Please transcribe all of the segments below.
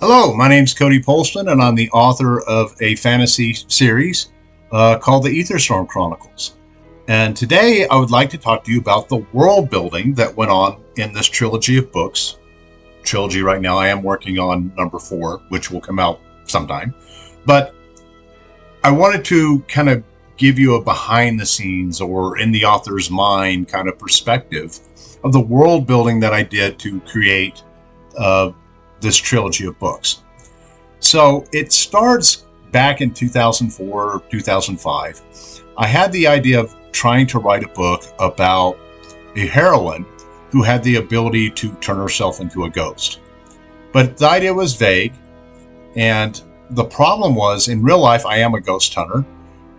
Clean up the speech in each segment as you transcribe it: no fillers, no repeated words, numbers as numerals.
Hello, my name's Cody Polston, and I'm the author of a fantasy series called the Aetherstorm Chronicles. And today I would like to talk to you about the world building that went on in this trilogy of books. Trilogy right now, I am working on number 4, which will come out sometime. But I wanted to kind of give you a behind the scenes or in the author's mind kind of perspective of the world building that I did to create this trilogy of books. So it starts back in 2004 or 2005. I had the idea of trying to write a book about a heroine who had the ability to turn herself into a ghost. But the idea was vague, and the problem was, in real life, I am a ghost hunter,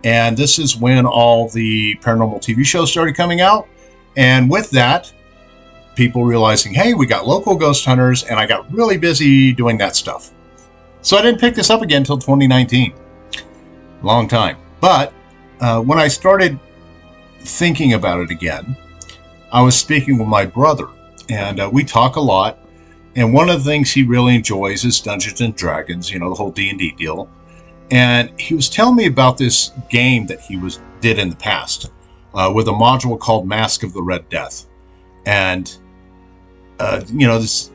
and this is when all the paranormal TV shows started coming out, and with that, people realizing, hey, we got local ghost hunters, and I got really busy doing that stuff. So I didn't pick this up again until 2019. Long time. But when I started thinking about it again, I was speaking with my brother, and we talk a lot. And one of the things he really enjoys is Dungeons and Dragons, the whole D&D deal. And he was telling me about this game that he did in the past with a module called Mask of the Red Death. And this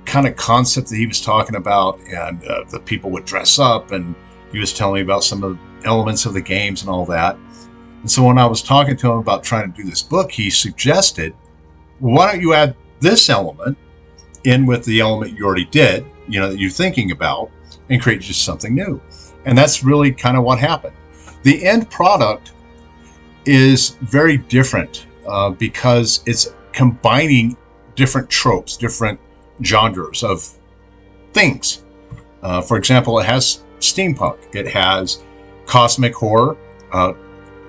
kind of concept that he was talking about, and the people would dress up, and he was telling me about some of the elements of the games and all that. And so when I was talking to him about trying to do this book, he suggested, well, why don't you add this element in with the element you already did, that you're thinking about, and create just something new. And that's really kind of what happened. The end product is very different because it's combining different tropes, different genres of things. For example, it has steampunk, it has cosmic horror,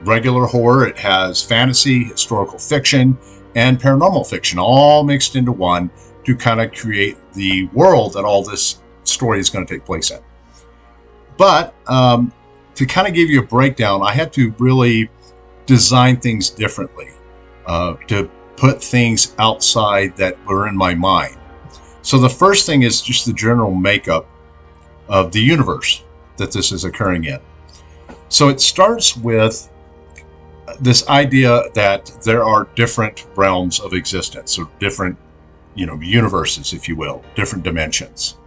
regular horror, it has fantasy, historical fiction, and paranormal fiction, all mixed into one to kind of create the world that all this story is going to take place in. But to kind of give you a breakdown, I had to really design things differently to put things outside that were in my mind. So the first thing is just the general makeup of the universe that this is occurring in. So it starts with this idea that there are different realms of existence, or different, universes, if you will, different dimensions.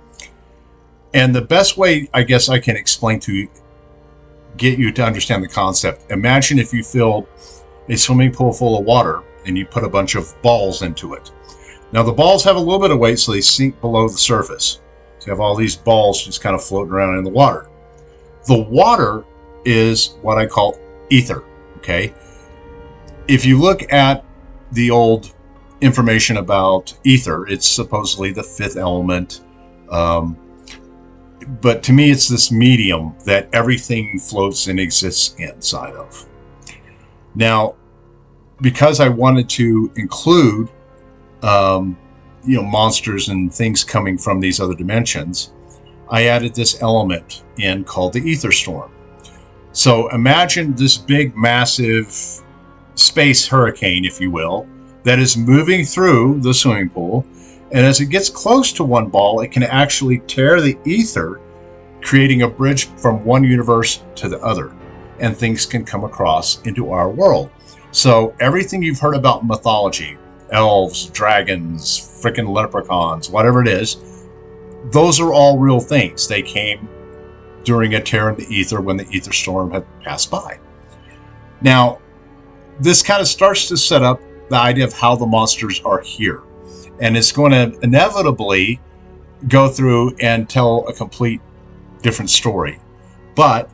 And the best way, I guess, I can explain to get you to understand the concept, imagine if you filled a swimming pool full of water and you put a bunch of balls into it. Now the balls have a little bit of weight, so they sink below the surface. So you have all these balls just kind of floating around in the water. The water is what I call ether, okay? If you look at the old information about ether, it's supposedly the 5th element. But to me, it's this medium that everything floats and exists inside of. Now, because I wanted to include, monsters and things coming from these other dimensions, I added this element in called the Aetherstorm. So imagine this big, massive space hurricane, if you will, that is moving through the swimming pool. And as it gets close to one ball, it can actually tear the ether, creating a bridge from one universe to the other. And things can come across into our world. So everything you've heard about mythology, elves, dragons, freaking leprechauns, whatever it is, those are all real things. They came during a tear in the ether when the ether storm had passed by. Now, this kind of starts to set up the idea of how the monsters are here. And it's going to inevitably go through and tell a complete different story. But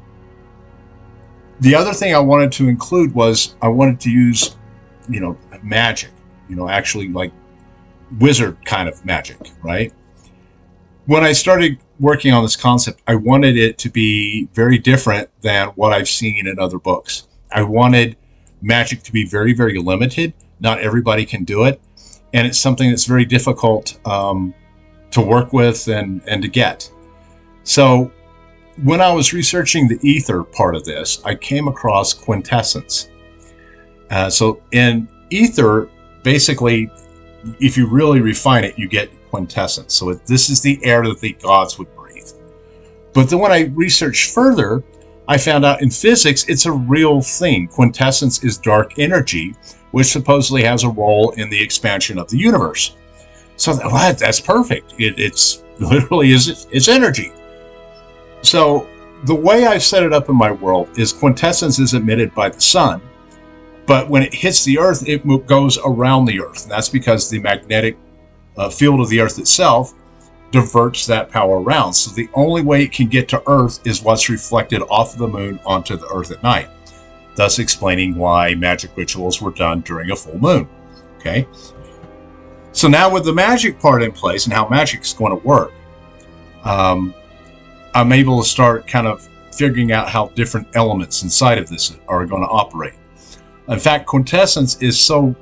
the other thing I wanted to include was I wanted to use, magic, actually like wizard kind of magic, right? When I started working on this concept, I wanted it to be very different than what I've seen in other books. I wanted magic to be very, very limited. Not everybody can do it. And it's something that's very difficult to work with and to get. So when I was researching the ether part of this, I came across quintessence. So in ether, basically, if you really refine it, you get quintessence. So this is the air that the gods would breathe. But then when I researched further, I found out in physics, it's a real thing. Quintessence is dark energy, which supposedly has a role in the expansion of the universe. So that's perfect. It's literally it's energy. So the way I've set it up in my world is quintessence is emitted by the sun, but when it hits the earth, it goes around the earth. And that's because the magnetic field of the earth itself diverts that power around. So the only way it can get to earth is what's reflected off of the moon onto the earth at night, thus explaining why magic rituals were done during a full moon. Okay. So now with the magic part in place and how magic is going to work, I'm able to start kind of figuring out how different elements inside of this are going to operate. In fact, quintessence is so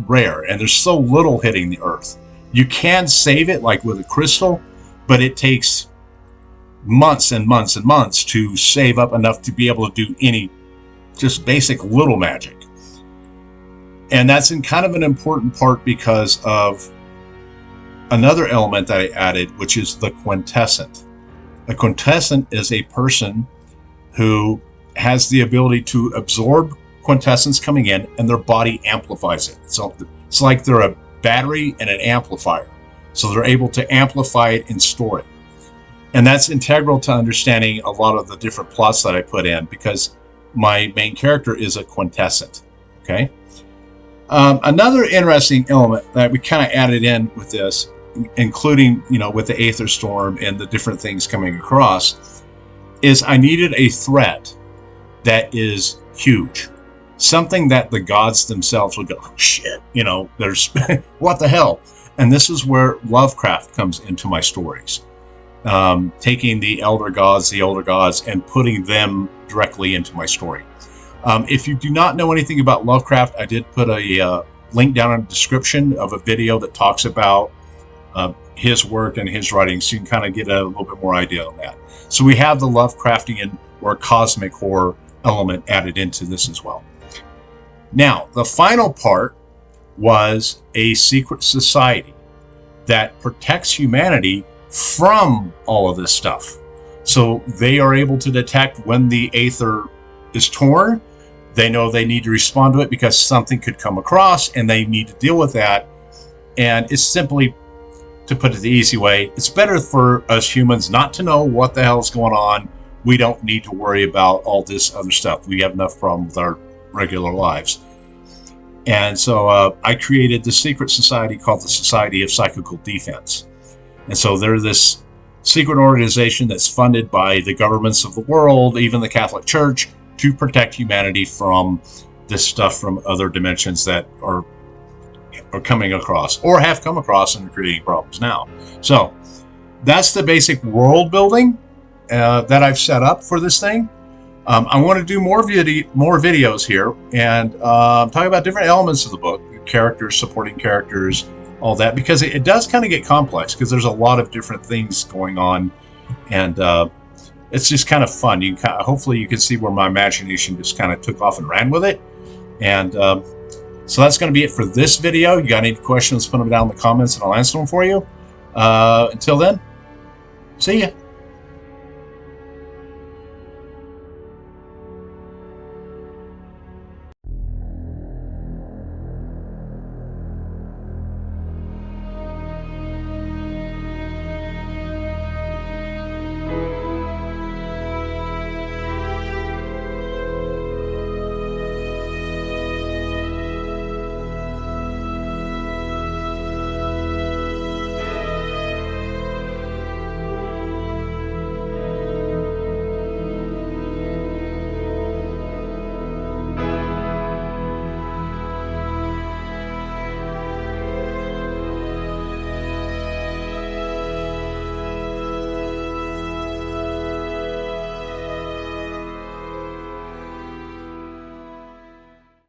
rare and there's so little hitting the earth. You can save it like with a crystal, but it takes months and months and months to save up enough to be able to do any just basic little magic. And that's in kind of an important part because of another element that I added, which is the quintessent. A quintessent is a person who has the ability to absorb quintessence coming in and their body amplifies it. So it's like they're a battery and an amplifier. So they're able to amplify it and store it. And that's integral to understanding a lot of the different plots that I put in because my main character is a quintessent. Okay. Another interesting element that we kind of added in with this, including, with the Aetherstorm and the different things coming across, is I needed a threat that is huge. Something that the gods themselves would go, oh, shit, there's, what the hell? And this is where Lovecraft comes into my stories. Taking the elder gods, and putting them directly into my story. If you do not know anything about Lovecraft, I did put a link down in the description of a video that talks about his work and his writings, so you can kind of get a little bit more idea on that. So we have the Lovecraftian or cosmic horror element added into this as well. Now, the final part was a secret society that protects humanity from all of this stuff. So they are able to detect when the Aether is torn. They know they need to respond to it because something could come across and they need to deal with that. And it's simply, to put it the easy way, it's better for us humans not to know what the hell is going on. We don't need to worry about all this other stuff. We have enough problems with our regular lives. And so I created this secret society called the Society of Psychical Defense. And so they're this secret organization that's funded by the governments of the world, even the Catholic Church, to protect humanity from this stuff from other dimensions that are coming across or have come across and are creating problems now. So that's the basic world building that I've set up for this thing. I want to do more videos here and talk about different elements of the book, characters, supporting characters, all that, because it does kind of get complex because there's a lot of different things going on, and it's just kind of fun. Hopefully you can see where my imagination just kind of took off and ran with it. And so that's going to be it for this video. You got any questions, put them down in the comments and I'll answer them for you. Until then, see ya.